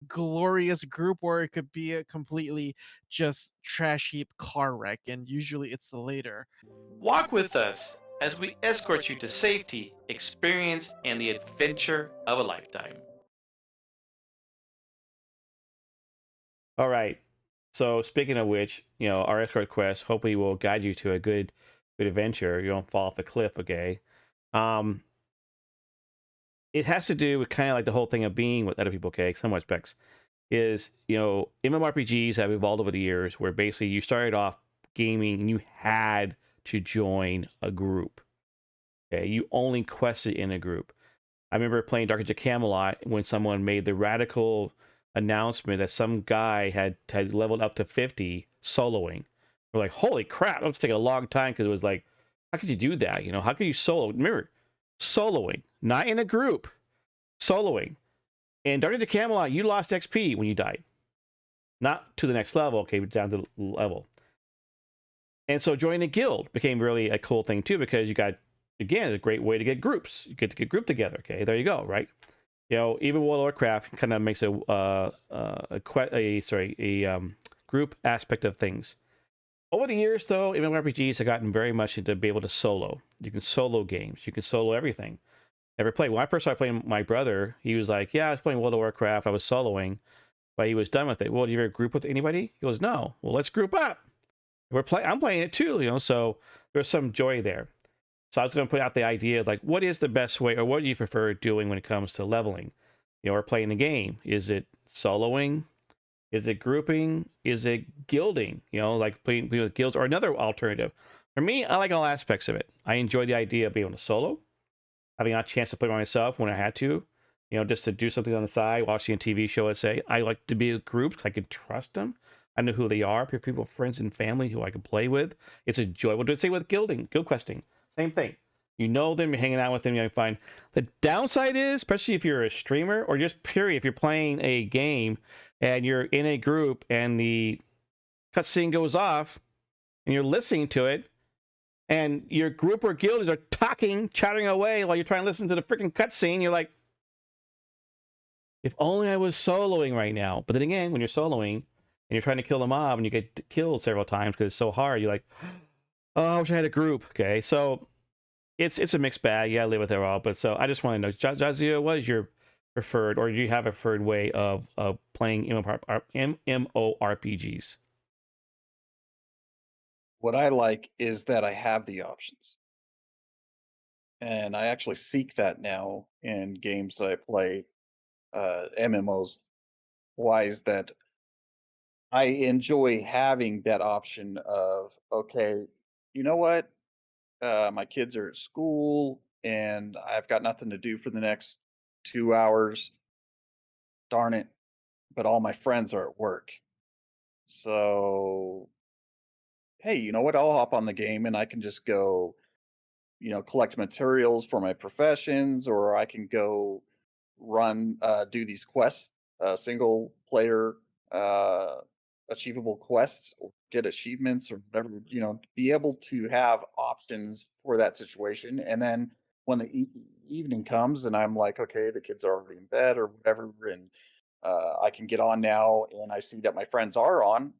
glorious group, or it could be a completely just trash heap car wreck, and usually it's the later. Walk with us as we escort you to safety, experience, and the adventure of a lifetime. All right. So speaking of which, our escort quest hopefully will guide you to a good adventure. You don't fall off the cliff, okay? Um, it has to do with kind of like the whole thing of being with other people, okay? Some aspects is, MMORPGs have evolved over the years where basically you started off gaming and you had to join a group. Okay, you only quested in a group. I remember playing Dark Age of Camelot when someone made the radical announcement that some guy had leveled up to 50 soloing. We're like, holy crap, that was taking a long time because it was like, how could you do that? How could you solo? Remember, soloing, not in a group, soloing. In Dark Age of Camelot, you lost XP when you died. Not to the next level, okay, but down to the level. And so joining a guild became really a cool thing too, because you got, again, a great way to get groups. You get to get grouped together. Okay, there you go, right? Even World of Warcraft kind of makes group aspect of things. Over the years, though, MMORPGs have gotten very much into be able to solo. You can solo games. You can solo everything. Never played. When I first started playing, my brother, he was like, "Yeah, I was playing World of Warcraft. I was soloing, but he was done with it." Well, do you ever group with anybody? He goes, "No." Well, let's group up. I'm playing it too, so there's some joy there. So I was going to put out the idea of like, what is the best way, or what do you prefer doing when it comes to leveling, or playing the game? Is it soloing? Is it grouping? Is it guilding? Like playing with guilds, or another alternative. For me, I like all aspects of it. I enjoy the idea of being able to solo, having a chance to play by myself when I had to, just to do something on the side, watching a TV show, let's say. I like to be with groups because I can trust them. I know who they are, people, friends, and family who I can play with. It's enjoyable. Do it, say, with guild questing. Same thing. You know them, you're hanging out with them, you're fine. The downside is, especially if you're a streamer, or just period, if you're playing a game and you're in a group and the cutscene goes off and you're listening to it, and your group or guilds are talking, chattering away while you're trying to listen to the freaking cutscene, you're like, if only I was soloing right now. But then again, when you're soloing and you're trying to kill a mob and you get killed several times because it's so hard, you're like, oh, I wish I had a group. Okay, so it's a mixed bag. You gotta live with it all. But so I just want to know, JahZeal, what is your preferred, or do you have a preferred way of playing MMORPGs? What I like is that I have the options. And I actually seek that now in games that I play, MMOs wise, that I enjoy having that option of, okay, you know what? My kids are at school and I've got nothing to do for the next 2 hours. Darn it. But all my friends are at work. So, hey, you know what? I'll hop on the game and I can just go, collect materials for my professions, or I can go do these quests, single player uh, achievable quests, or get achievements, or whatever. Be able to have options for that situation. And then when the evening comes, and I'm like, okay, the kids are already in bed or whatever, and I can get on now, and I see that my friends are on.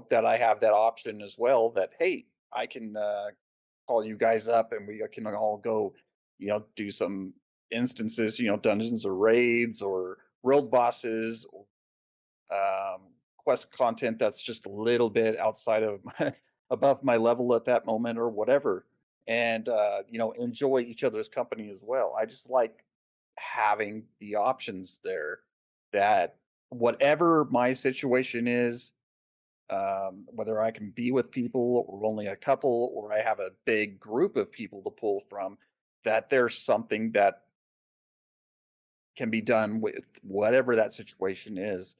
That I have that option as well. That hey, I can call you guys up and we can all go, do some instances, dungeons or raids or world bosses, or quest content that's just a little bit outside of above my level at that moment or whatever. And enjoy each other's company as well. I just like having the options there, that whatever my situation is, whether I can be with people or only a couple, or I have a big group of people to pull from, that there's something that can be done with whatever that situation is.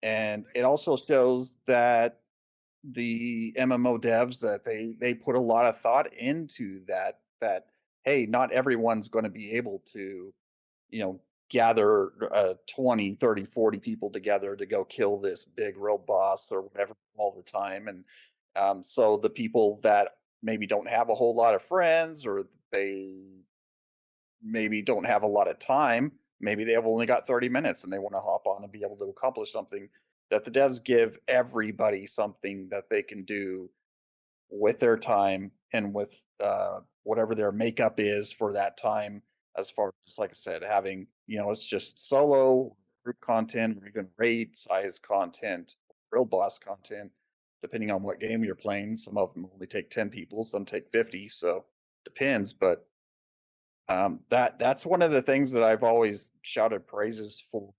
And it also shows that the MMO devs, that they put a lot of thought into that hey, not everyone's going to be able to, you know, gather 20, 30, 40 people together to go kill this big world boss or whatever all the time. And so the people that maybe don't have a whole lot of friends, or they maybe don't have a lot of time, maybe they have only got 30 minutes and they want to hop on and be able to accomplish something, that the devs give everybody something that they can do with their time and with whatever their makeup is for that time. As far as, like I said, having, it's just solo group content or even raid size content, real blast content, depending on what game you're playing. Some of them only take 10 people, some take 50, so depends. But that's one of the things that I've always shouted praises for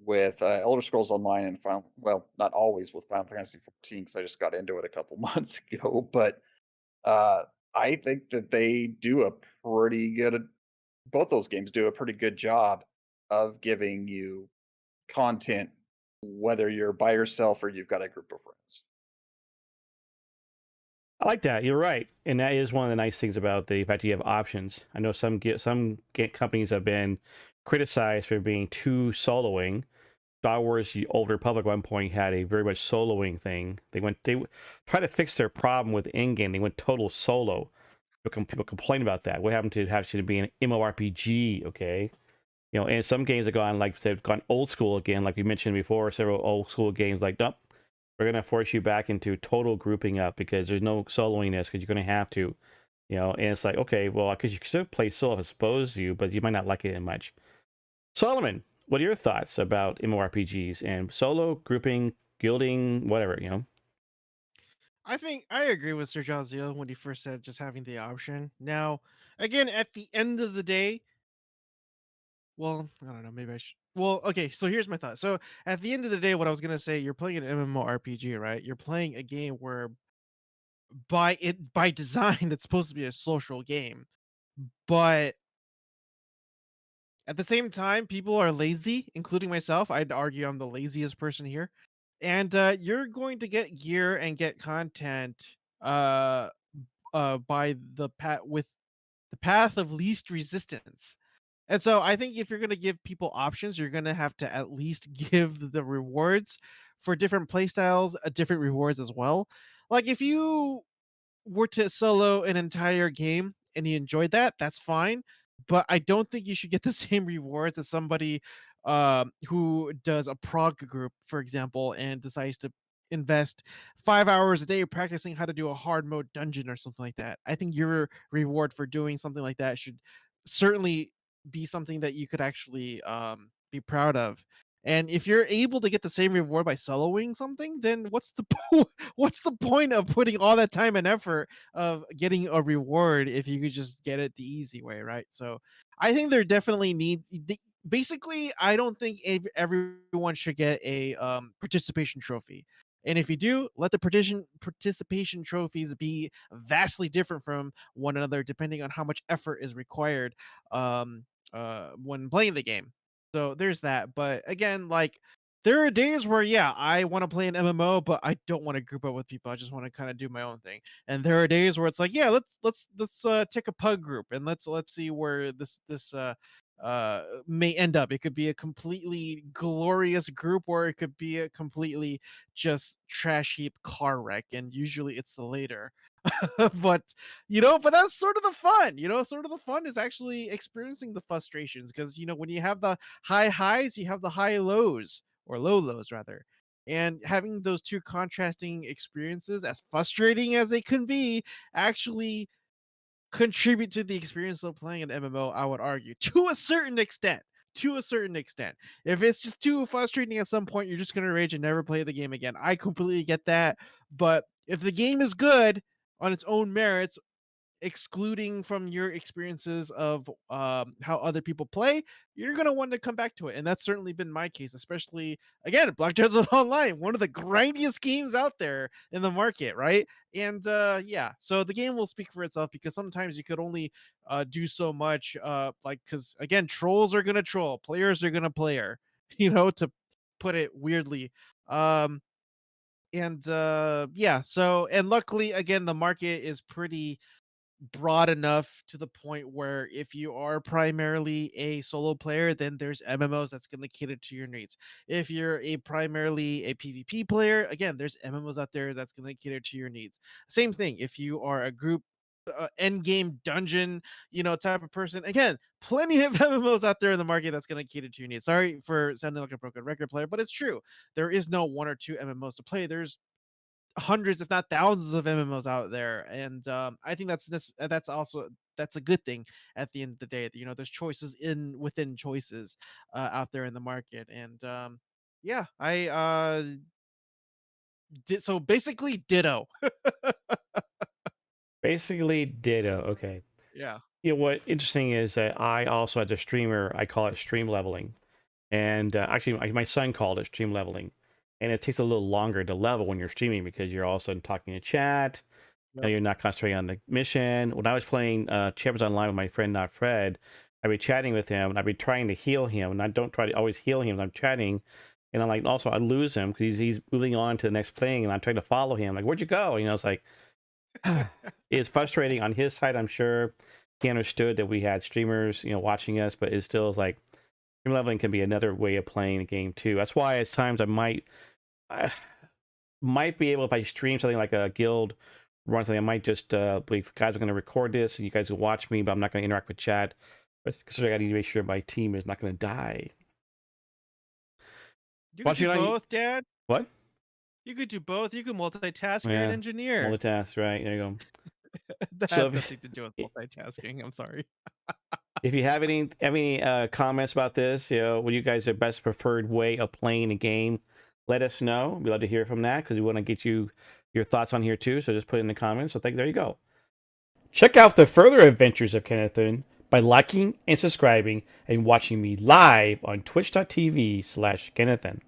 with Elder Scrolls Online and Final. Well, not always with Final Fantasy 14 because I just got into it a couple months ago. But uh, I think that they do a pretty good. Both those games do a pretty good job of giving you content, whether you're by yourself or you've got a group of friends. I like that. You're right, and that is one of the nice things about the fact that you have options. I know companies have been criticized for being too soloing. Star Wars: The Old Republic at one point had a very much soloing thing. They tried to fix their problem with in-game. They went total solo. People complain about that. What happened to actually be an MMORPG? Okay, and some games have gone, like they've gone old school again, like we mentioned before. Several old school games like, nope, we're gonna force you back into total grouping up because there's no soloing this because you're gonna have to, and it's like, okay, well, because you can still play solo if I suppose you, but you might not like it that much. Solomon, what are your thoughts about MMORPGs and solo grouping, guilding, whatever? I think I agree with SirJahzeal when he first said just having the option. Now, again, at the end of the day, well, I don't know, maybe I should. Well, okay, so here's my thought. So at the end of the day, what I was gonna say, you're playing an MMORPG, right? You're playing a game where by design it's supposed to be a social game. But at the same time, people are lazy, including myself. I'd argue I'm the laziest person here. And you're going to get gear and get content by the path of least resistance. And so I think if you're going to give people options, you're going to have to at least give the rewards for different playstyles, different rewards as well. Like if you were to solo an entire game and you enjoyed that, that's fine. But I don't think you should get the same rewards as somebody who does a prog group, for example, and decides to invest 5 hours a day practicing how to do a hard mode dungeon or something like that. I think your reward for doing something like that should certainly be something that you could actually be proud of. And if you're able to get the same reward by soloing something, then what's the point of putting all that time and effort of getting a reward if you could just get it the easy way, right? So I think there definitely basically I don't think everyone should get a participation trophy. And if you do, let the participation trophies be vastly different from one another depending on how much effort is required when playing the game. So there's that. But again, like there are days where yeah, I want to play an MMO, but I don't want to group up with people. I just want to kind of do my own thing. And there are days where it's like, yeah, let's take a pug group and let's see where this may end up. It could be a completely glorious group or it could be a completely just trash heap car wreck. And usually it's the later. But but that's sort of the fun. Sort of the fun is actually experiencing the frustrations because when you have the high highs, you have the high lows or low lows rather. And having those two contrasting experiences, as frustrating as they can be, actually contribute to the experience of playing an MMO, I would argue, to a certain extent. To a certain extent. If it's just too frustrating at some point, you're just gonna rage and never play the game again. I completely get that. But if the game is good on its own merits, excluding from your experiences of how other people play, you're going to want to come back to it. And that's certainly been my case, especially again, Black Desert Online, one of the grindiest games out there in the market, right? And yeah, so the game will speak for itself because sometimes you could only do so much, like because again, trolls are going to troll, players are going to player, to put it weirdly. And yeah, so and luckily again the market is pretty broad enough to the point where if you are primarily a solo player, then there's MMOs that's going to cater to your needs. If you're primarily a PvP player, again, there's MMOs out there that's going to cater to your needs. Same thing if you are a group end game dungeon, type of person. Again, plenty of MMOs out there in the market that's going to cater to your needs. Sorry for sounding like a broken record player, but it's true. There is no one or two MMOs to play. There's hundreds, if not thousands, of MMOs out there, and I think that's a good thing at the end of the day. You know, there's choices in within choices out there in the market, and yeah, I did so basically ditto. Basically, ditto. Okay. Yeah. You know what? Interesting is that I also, as a streamer, I call it stream leveling, and actually, my son called it stream leveling, and it takes a little longer to level when you're streaming because you're all of a sudden talking to chat. Yep. You're not concentrating on the mission. When I was playing Champions Online with my friend, not Fred, I'd be chatting with him, and I'd be trying to heal him, and I don't try to always heal him when I'm chatting. And I'm like, also, I lose him because he's moving on to the next thing, and I'm trying to follow him. Like, where'd you go? You know, it's like, it's frustrating on his side, I'm sure. He understood that we had streamers, you know, watching us, but it still is like, stream leveling can be another way of playing a game too. That's why at times I might be able, if I stream something like a guild run something, I might just believe guys are going to record this and you guys will watch me, but I'm not going to interact with chat. But considering I need to make sure my team is not going to die. You could do both, Dad. What? You could do both. You could multitask. Yeah. You're an engineer. Multitask, right? There you go. That has nothing to do with multitasking. I'm sorry. If you have any comments about this, you know, what you guys are best preferred way of playing a game, let us know. We'd love to hear from that because we want to get your thoughts on here too. So just put it in the comments. So there you go. Check out the further adventures of Kennethan by liking and subscribing and watching me live on twitch.tv/Kennethan.